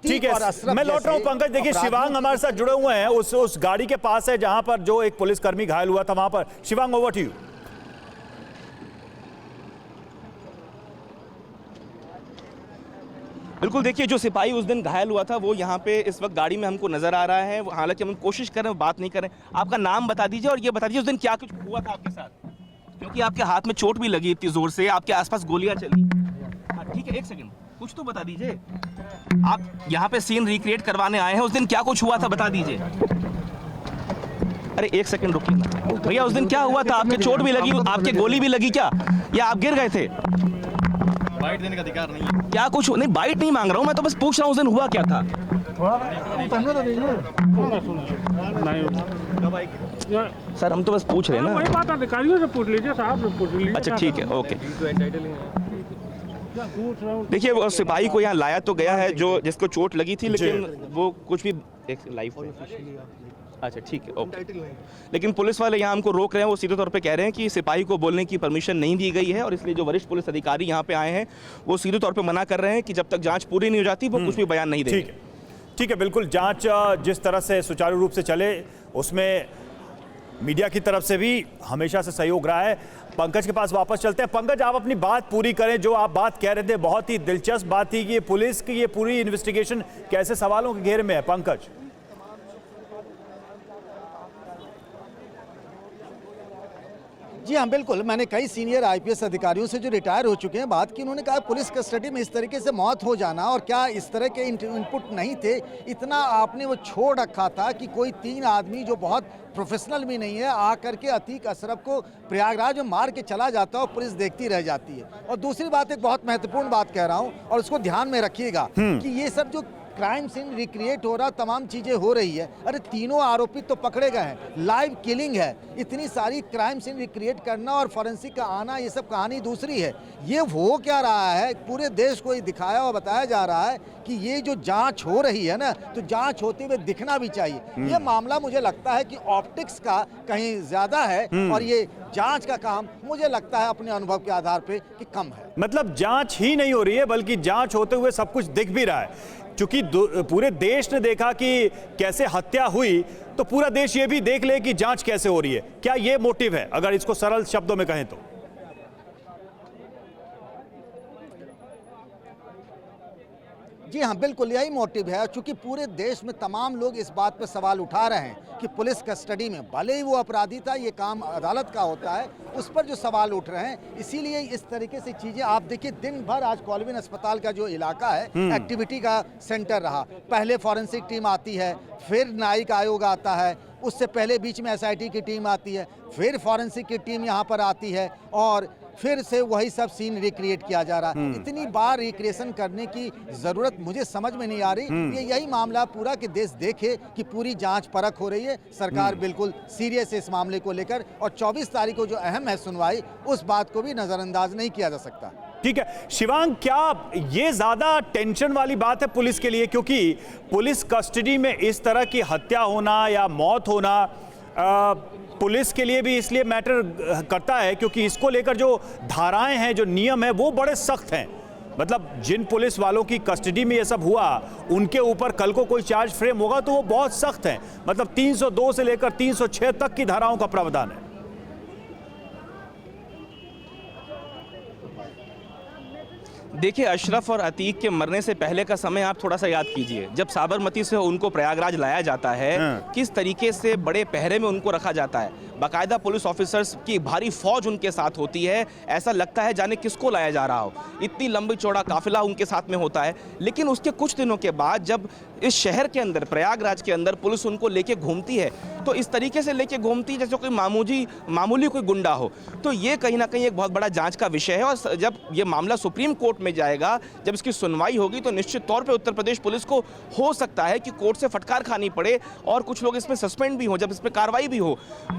ठीक है, मैं लौट रहा हूं पंकज। देखिए, शिवांग हमारे साथ जुड़े हुए हैं, उस गाड़ी के पास है जहां पर जो एक पुलिसकर्मी घायल हुआ था वहां पर। Shivang, over to you. बिल्कुल, देखिए जो सिपाही उस दिन घायल हुआ था वो यहाँ पे इस वक्त गाड़ी में हमको नजर आ रहा है। हालांकि हम कोशिश कर रहे हैं, बात नहीं कर रहे हैं। आपका नाम बता दीजिए और ये बता दीजिए उस दिन क्या कुछ हुआ था आपके साथ, क्योंकि आपके हाथ में चोट भी लगी इतनी जोर से, आपके आसपास गोलियां चली। हाँ ठीक है, एक सेकंड, कुछ तो बता दीजिए। आप यहाँ पे सीन रिक्रिएट करवाने आए हैं, उस दिन क्या कुछ हुआ था बता दीजिए। अरे एक सेकंड रुकिए भैया, उस दिन क्या हुआ था? आपके चोट भी लगी, आपके गोली भी लगी क्या, या आप गिर गए थे? बाइट देने का अधिकार नहीं है। क्या कुछ नहीं, बाइट नहीं मांग रहा हूँ मैं, तो बस पूछ रहा हूँ उस दिन हुआ क्या था। सर हम तो बस पूछ रहे हैं ना। वही बात अधिकारियों से पूछ लीजिए, साहब से पूछ लीजिए। अच्छा ठीक है, ओके। देखिए वो सिपाही को यहाँ लाया तो गया है जो जिसको चोट लगी थी, लेकिन वो कुछ भी एक लाइफ। अच्छा ठीक है, ओके। लेकिन पुलिस वाले यहाँ हमको रोक रहे हैं, वो सीधे तौर पे कह रहे हैं कि सिपाही को बोलने की परमिशन नहीं दी गई है और इसलिए जो वरिष्ठ पुलिस अधिकारी यहाँ पे आए हैं वो सीधे तौर पे मना कर रहे हैं कि जब तक जांच पूरी नहीं हो जाती वो कुछ भी बयान नहीं देंगे। ठीक है, बिल्कुल। जांच जिस तरह से सुचारू रूप से चले उसमें मीडिया की तरफ से भी हमेशा से सहयोग रहा है। पंकज के पास वापस चलते हैं। पंकज, आप अपनी बात पूरी करें। जो आप बात कह रहे थे बहुत ही दिलचस्प बात थी कि पुलिस की ये पूरी इन्वेस्टिगेशन कैसे सवालों के घेरे में है। पंकज। जी हाँ, बिल्कुल। मैंने कई सीनियर आईपीएस अधिकारियों से जो रिटायर हो चुके हैं बात की, उन्होंने कहा पुलिस कस्टडी में इस तरीके से मौत हो जाना, और क्या इस तरह के इनपुट नहीं थे, इतना आपने वो छोड़ रखा था कि कोई 3 आदमी जो बहुत प्रोफेशनल भी नहीं है आकर के अतीक अशरफ को प्रयागराज में मार के चला जाता है और पुलिस देखती रह जाती है। और दूसरी बात, एक बहुत महत्वपूर्ण बात कह रहा हूँ और उसको ध्यान में रखिएगा कि ये सब जो क्राइम सीन रिक्रिएट हो रहा, तमाम चीजें हो रही है, अरे तीनों आरोपी तो पकड़े गए हैं, लाइव किलिंग है, इतनी सारी क्राइम सीन रिक्रिएट करना और फॉरेंसिक का आना, ये सब कहानी दूसरी है। ये हो क्या रहा है, पूरे देश को ये दिखाया और बताया जा रहा है कि ये जो जांच हो रही है ना, तो जांच होते हुए दिखना भी चाहिए। ये मामला मुझे लगता है कि ऑप्टिक्स का कहीं ज्यादा है और ये जांच का काम मुझे लगता है अपने अनुभव के आधार पे कि कम है। मतलब जांच ही नहीं हो रही है बल्कि जांच होते हुए सब कुछ दिख भी रहा है। क्योंकि पूरे देश ने देखा कि कैसे हत्या हुई, तो पूरा देश ये भी देख ले कि जांच कैसे हो रही है। क्या ये मोटिव है, अगर इसको सरल शब्दों में कहें तो? जी हाँ, बिल्कुल यही मोटिव है। चूंकि पूरे देश में तमाम लोग इस बात पर सवाल उठा रहे हैं कि पुलिस कस्टडी में भले ही वो अपराधी था, ये काम अदालत का होता है, उस पर जो सवाल उठ रहे हैं, इसीलिए इस तरीके से चीजें आप देखिए। दिन भर आज कॉलविन अस्पताल का जो इलाका है एक्टिविटी का सेंटर रहा। पहले फॉरेंसिक टीम आती है, फिर न्यायिक आयोग आता है, उससे पहले बीच में एसआईटी की टीम आती है, फिर फॉरेंसिक की टीम यहाँ पर आती है और फिर से वही सब सीन रिक्रिएट किया जा रहा है। इतनी बार रिक्रिएशन करने की जरूरत मुझे समझ में नहीं आ रही। ये यही मामला पूरा कि देश देखे कि पूरी जांच परख हो रही है, सरकार बिल्कुल सीरियस है इस मामले को लेकर, और 24 तारीख को जो अहम है सुनवाई, उस बात को भी नजरअंदाज नहीं किया जा सकता। ठीक है शिवांग, क्या ये ज्यादा टेंशन वाली बात है पुलिस के लिए? क्योंकि पुलिस कस्टडी में इस तरह की हत्या होना या मौत होना पुलिस के लिए भी इसलिए मैटर करता है क्योंकि इसको लेकर जो धाराएं हैं, जो नियम है, वो बड़े सख्त हैं। मतलब जिन पुलिस वालों की कस्टडी में ये सब हुआ, उनके ऊपर कल को कोई चार्ज फ्रेम होगा तो वो बहुत सख्त हैं। मतलब 302 से लेकर 306 तक की धाराओं का प्रावधान है। देखिए, अशरफ और अतीक के मरने से पहले का समय आप थोड़ा सा याद कीजिए। जब साबरमती से उनको प्रयागराज लाया जाता है, किस तरीके से बड़े पहरे में उनको रखा जाता है, बाकायदा पुलिस ऑफिसर्स की भारी फौज उनके साथ होती है। ऐसा लगता है जाने किसको लाया जा रहा हो, इतनी लंबी चौड़ा काफिला उनके साथ में होता है। लेकिन उसके कुछ दिनों के बाद जब इस शहर के अंदर, प्रयागराज के अंदर पुलिस उनको लेके घूमती है तो इस तरीके से लेके घूमती है जैसे कोई मामूली कोई गुंडा हो। तो ये कहीं ना कहीं एक बहुत बड़ा जांच का विषय है और जब ये मामला सुप्रीम कोर्ट में जाएगा, जब इसकी सुनवाई होगी तो निश्चित तौर पे उत्तर प्रदेश पुलिस को हो सकता है कि कोर्ट से फटकार खानी पड़े और कुछ लोग इसमें सस्पेंड भी हो, जब इस पर कार्रवाई भी हो।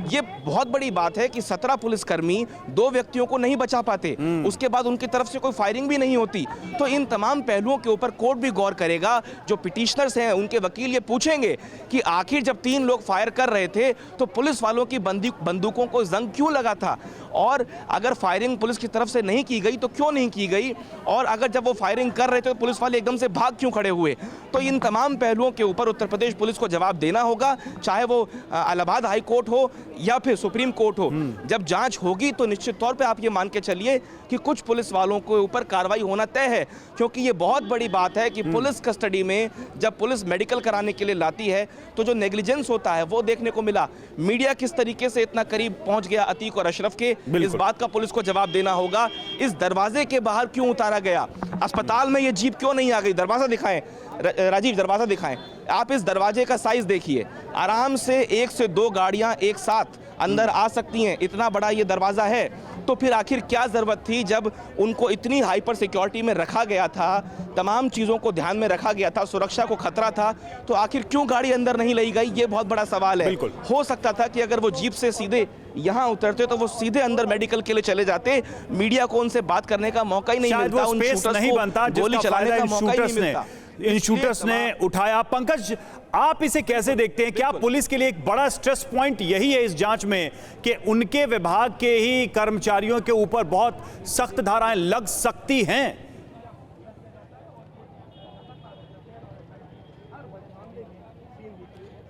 ये बहुत बड़ी बात है कि 17 पुलिसकर्मी 2 व्यक्तियों को नहीं बचा पाते, उसके बाद उनकी तरफ से कोई फायरिंग भी नहीं होती। तो इन तमाम पहलुओं के ऊपर कोर्ट भी गौर करेगा। जो पिटिशनर्स हैं उनके वकील ये पूछेंगे कि आखिर जब 3 लोग फायर कर रहे थे तो पुलिस वालों की बंदूकों को जंग क्यों लगा था, और अगर फायरिंग पुलिस की तरफ से नहीं की गई तो क्यों नहीं की गई, और अगर जब वो फायरिंग कर रहे थे तो पुलिस वाले एकदम से भाग क्यों खड़े हुए। तो इन तमाम पहलुओं के ऊपर उत्तर प्रदेश पुलिस को जवाब देना होगा, चाहे वो इलाहाबाद हाई कोर्ट हो या फिर सुप्रीम कोर्ट हो। जब जांच होगी तो निश्चित तौर पे आप ये मान के चलिए कि कुछ पुलिस वालों के ऊपर कार्रवाई होना तय है, क्योंकि ये बहुत बड़ी बात है कि पुलिस कस्टडी में जब पुलिस मेडिकल कराने के लिए लाती है तो जो नेग्लिजेंस होता है वो देखने को मिला। मीडिया किस तरीके से इतना करीब पहुंच गया अतीक और अशरफ के, इस बात का पुलिस को जवाब देना होगा। इस दरवाजे के बाहर क्यों उतारा गया, अस्पताल में ये जीप क्यों नहीं आ गई, दरवाजा दिखाएं राजीव, दरवाजा दिखाएं। आप इस दरवाजे का साइज देखिए, आराम से 1 से 2 गाड़ियां एक साथ अंदर आ सकती हैं, इतना बड़ा ये दरवाजा है। तो फिर आखिर क्या ज़रूरत थी, जब उनको इतनी हाइपर सिक्योरिटी में रखा गया था, तमाम चीज़ों को ध्यान में रखा गया था, सुरक्षा को खतरा था, तो आखिर क्यों गाड़ी अंदर नहीं लाई गई, ये बहुत बड़ा सवाल है। हो सकता था कि अगर वो जीप से सीधे यहाँ उतरते तो वो सीधे अंदर मेडिकल के लिए चले जाते, मीडिया को उनसे बात करने का मौका ही नहीं मिलता, उन शूटर्स को गोली चलाने का मौका ही नहीं मिलता। इन शूटर्स ने उठाया। पंकज, आप इसे कैसे देखते हैं? क्या पुलिस के लिए एक बड़ा स्ट्रेस पॉइंट यही है इस जांच में कि उनके विभाग के ही कर्मचारियों के ऊपर बहुत सख्त धाराएं लग सकती हैं?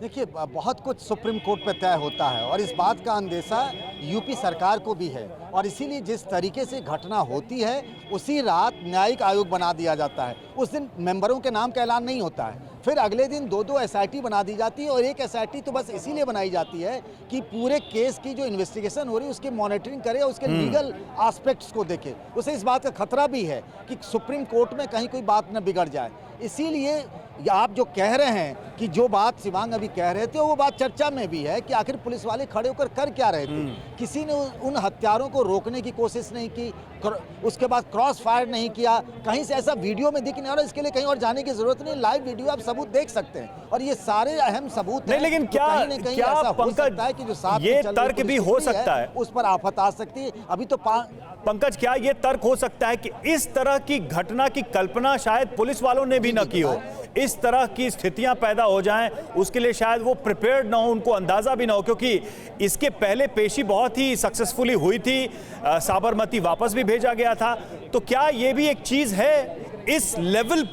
देखिए, बहुत कुछ सुप्रीम कोर्ट पे तय होता है और इस बात का अंदेशा यूपी सरकार को भी है, और इसीलिए जिस तरीके से घटना होती है उसी रात न्यायिक आयोग बना दिया जाता है। उस दिन मेंबरों के नाम का ऐलान नहीं होता है, फिर अगले दिन 2-2 एसआईटी बना दी जाती है, और एक एसआईटी तो बस इसीलिए बनाई जाती है कि पूरे केस की जो इन्वेस्टिगेशन हो रही है उसकी मॉनिटरिंग करे और उसके लीगल एस्पेक्ट्स को देखे। उसे इस बात का खतरा भी है कि सुप्रीम कोर्ट में कहीं कोई बात न बिगड़ जाए। इसीलिए आप जो कह रहे हैं कि जो बात शिवांग अभी कह रहे थे वो बात चर्चा में भी है कि आखिर पुलिस वाले खड़े होकर कर क्या रहे थे। किसी ने उन हत्यारों को रोकने की कोशिश नहीं की, उसके बाद क्रॉस फायर नहीं किया, कहीं से ऐसा वीडियो में दिख नहीं आ रहा। इसके लिए कहीं और जाने की जरूरत नहीं, लाइव वीडियो आप सबूत देख सकते हैं और ये सारे अहम सबूत हैं। लेकिन क्या है कि जो साथ ये तर्क भी हो सकता है, उस पर आफत आ सकती है। अभी तो पंकज, क्या ये तर्क हो सकता है कि इस तरह की घटना की कल्पना शायद पुलिस वालों ने भी न की हो, इस तरह की स्थितियां पैदा हो जाएं, उसके लिए शायद वो प्रिपेयर्ड ना हो, उनको अंदाजा भी ना हो, क्योंकि इसके पहले पेशी बहुत ही सक्सेसफुली हुई थी, साबरमती वापस भी भेजा गया था। तो क्या ये भी एक चीज है इस लेवल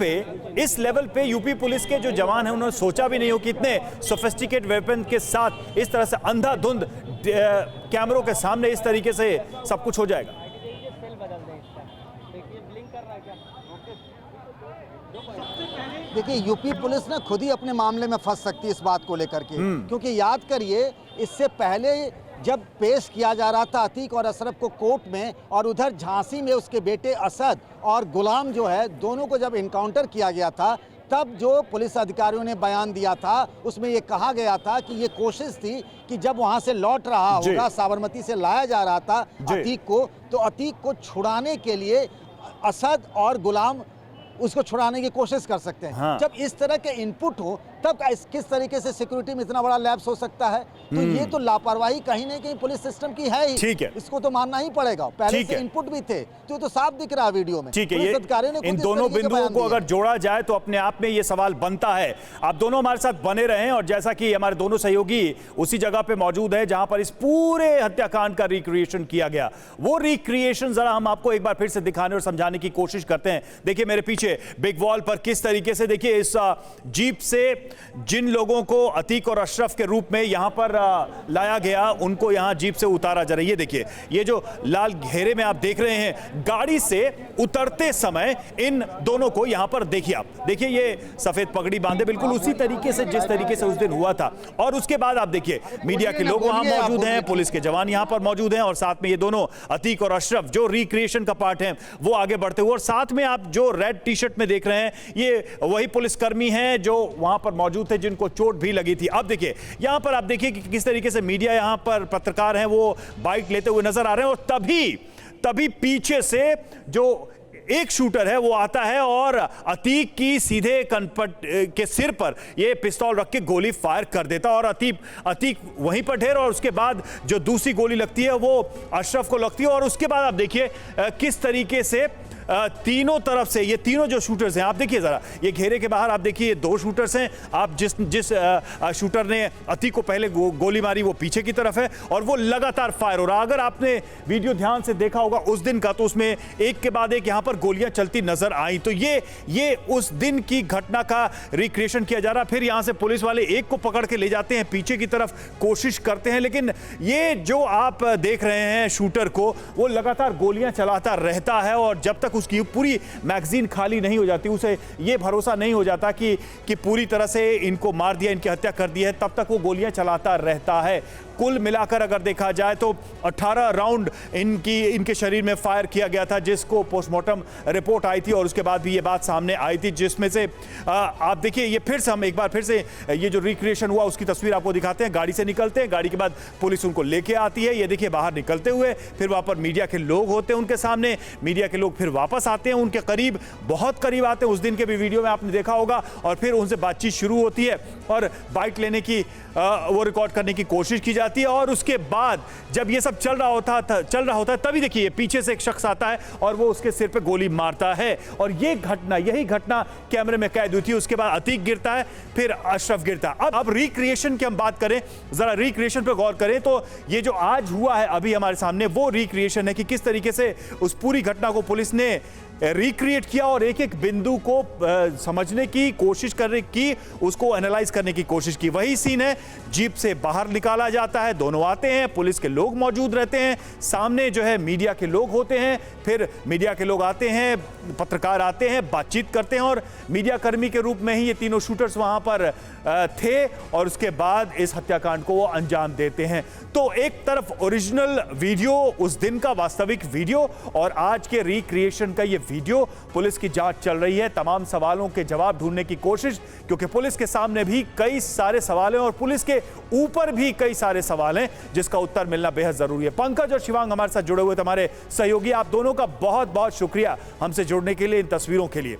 पे यूपी पुलिस के जो जवान हैं उन्होंने सोचा भी नहीं हो कि इतने सोफिस्टिकेट वेपन के साथ इस तरह से अंधाधुंध कैमरों के सामने इस तरीके से सब कुछ हो जाएगा? देखिए, यूपी पुलिस ना खुद ही अपने मामले में फंस सकती है इस बात को लेकर के, क्योंकि याद करिए इससे पहले जब पेश किया जा रहा था अतीक और अशरफ को कोर्ट में, और उधर झांसी में उसके बेटे असद और गुलाम जो है दोनों को जब इनकाउंटर किया गया था, तब जो पुलिस अधिकारियों ने बयान दिया था उसमें ये कहा गया था कि ये कोशिश थी कि जब वहां से लौट रहा होगा, साबरमती से लाया जा रहा था अतीक को, तो अतीक को छुड़ाने के लिए असद और गुलाम उसको छुड़ाने की कोशिश कर सकते हैं। हाँ। जब इस तरह के इनपुट हो तब किस तरीके से सिक्योरिटी में इतना बड़ा लैप्स हो सकता है? तो ये तो लापरवाही कहीं न कहीं पुलिस सिस्टम की है ही। ठीक है, इसको तो मानना ही पड़ेगा। पहले से इनपुट भी थे तो साफ दिख रहा है वीडियो में। ठीक है, ये इन दोनों बिंदुओं को अगर जोड़ा जाए तो अपने आप में ये सवाल बनता है। आप दोनों हमारे साथ बने रहें, और जैसा कि हमारे दोनों सहयोगी उसी जगह पे मौजूद है जहां पर इस पूरे हत्याकांड का रिक्रिएशन किया गया, वो रिक्रिएशन जरा हम आपको एक बार फिर से दिखाने और समझाने की कोशिश करते हैं। देखिए मेरे पीछे बिग वॉल पर किस तरीके से, देखिए इस जीप से जिन लोगों को अतीक और अशरफ के रूप में यहां पर लाया गया उनको यहां जीप से उतारा जा रहा है। ये देखिए, ये जो लाल घेरे में आप देख रहे हैं, गाड़ी से उतरते समय इन दोनों को यहां पर देखिए, आप देखिए ये सफेद पगड़ी बांधे बिल्कुल उसी तरीके से जिस तरीके से उस दिन हुआ था। और उसके बाद आप देखिए मीडिया के लोग वहां मौजूद हैं, पुलिस के जवान यहां पर मौजूद हैं और साथ में ये दोनों अतीक और अशरफ जो रिक्रिएशन का पार्ट है वो आगे बढ़ते हुए, और साथ में आप जो रेड टी शर्ट में देख रहे हैं ये वही पुलिसकर्मी हैं जो वहां पर मौजूद थे जिनको चोट भी लगी थी। अब देखिए यहां पर आप देखिए कि किस तरीके से मीडिया यहां पर पत्रकार हैं वो बाइक लेते हुए नजर आ रहे हैं, और तभी पीछे से जो एक शूटर है वो आता है और अतीक की सीधे कनपट के सिर पर ये पिस्तौल रख के गोली फायर कर देता और अतीक वहीं पर ढेर, और उसके बाद जो दूसरी गोली लगती है वो अशरफ को लगती है। और उसके बाद आप देखिए किस तरीके से तीनों तरफ से ये तीनों जो शूटर्स हैं, आप देखिए जरा ये घेरे के बाहर आप देखिए दो शूटर्स हैं। आप जिस शूटर ने अतीक को पहले गोली मारी वो पीछे की तरफ है और वो लगातार फायर हो रहा। अगर आपने वीडियो ध्यान से देखा होगा उस दिन का, तो उसमें एक के बाद एक यहां पर गोलियां चलती नजर आई। तो ये उस दिन की घटना का रिक्रिएशन किया जा रहा। फिर यहां से पुलिस वाले एक को पकड़ के ले जाते हैं, पीछे की तरफ कोशिश करते हैं, लेकिन ये जो आप देख रहे हैं शूटर को, वो लगातार गोलियां चलाता रहता है और जब तक उसकी पूरी मैगजीन खाली नहीं हो जाती, उसे यह भरोसा नहीं हो जाता कि पूरी तरह से इनको मार दिया, इनकी हत्या कर दी है, तब तक वो गोलियां चलाता रहता है। कुल मिलाकर अगर देखा जाए तो 18 राउंड इनके शरीर में फायर किया गया था, जिसको पोस्टमार्टम रिपोर्ट आई थी और उसके बाद भी ये बात सामने आई थी, जिसमें से आप देखिए ये फिर से हम एक बार फिर से ये जो रिक्रिएशन हुआ उसकी तस्वीर आपको दिखाते हैं। गाड़ी से निकलते हैं, गाड़ी के बाद पुलिस उनको लेके आती है, ये देखिए बाहर निकलते हुए, फिर वहां पर मीडिया के लोग होते हैं उनके सामने, मीडिया के लोग फिर वापस आते हैं, उनके करीब बहुत करीब आते हैं, उस दिन के भी वीडियो में आपने देखा होगा, और फिर उनसे बातचीत शुरू होती है और बाइक लेने की वो रिकॉर्ड करने की कोशिश की जाती है। और उसके बाद जब ये सब चल रहा होता है तभी देखिए पीछे से एक शख्स आता है और वो उसके सिर पे गोली मारता है, और यही घटना कैमरे में कैद हुई थी। उसके बाद अतीक गिरता है, फिर अशरफ गिरता है। अब रिक्रिएशन की हम बात करें, जरा रिक्रिएशन पे गौर करें, तो ये जो आज हुआ है अभी हमारे सामने वो रिक्रिएशन है कि किस तरीके से उस पूरी घटना को पुलिस ने रिक्रिएट किया और एक एक बिंदु को समझने की कोशिश करने की, उसको एनालाइज करने की कोशिश की। वही सीन है, जीप से बाहर निकाला जाता है, दोनों आते हैं, पुलिस के लोग मौजूद रहते हैं, सामने जो है मीडिया के लोग होते हैं, फिर मीडिया के लोग आते हैं, पत्रकार आते हैं, बातचीत करते हैं और मीडिया कर्मी के रूप में ही ये तीनों शूटर्स वहां पर थे और उसके बाद इस हत्याकांड को वो अंजाम देते हैं। तो एक तरफ ओरिजिनल वीडियो, उस दिन का वास्तविक वीडियो, और आज के रिक्रिएशन का ये वीडियो, पुलिस की जांच चल रही है, तमाम सवालों के जवाब ढूंढने की कोशिश, क्योंकि पुलिस के सामने भी कई सारे सवाल हैं और पुलिस के ऊपर भी कई सारे सवाल हैं जिसका उत्तर मिलना बेहद जरूरी है। पंकज और शिवांग हमारे साथ जुड़े हुए थे, हमारे सहयोगी, आप दोनों का बहुत बहुत शुक्रिया हमसे जुड़ने के लिए, इन तस्वीरों के लिए।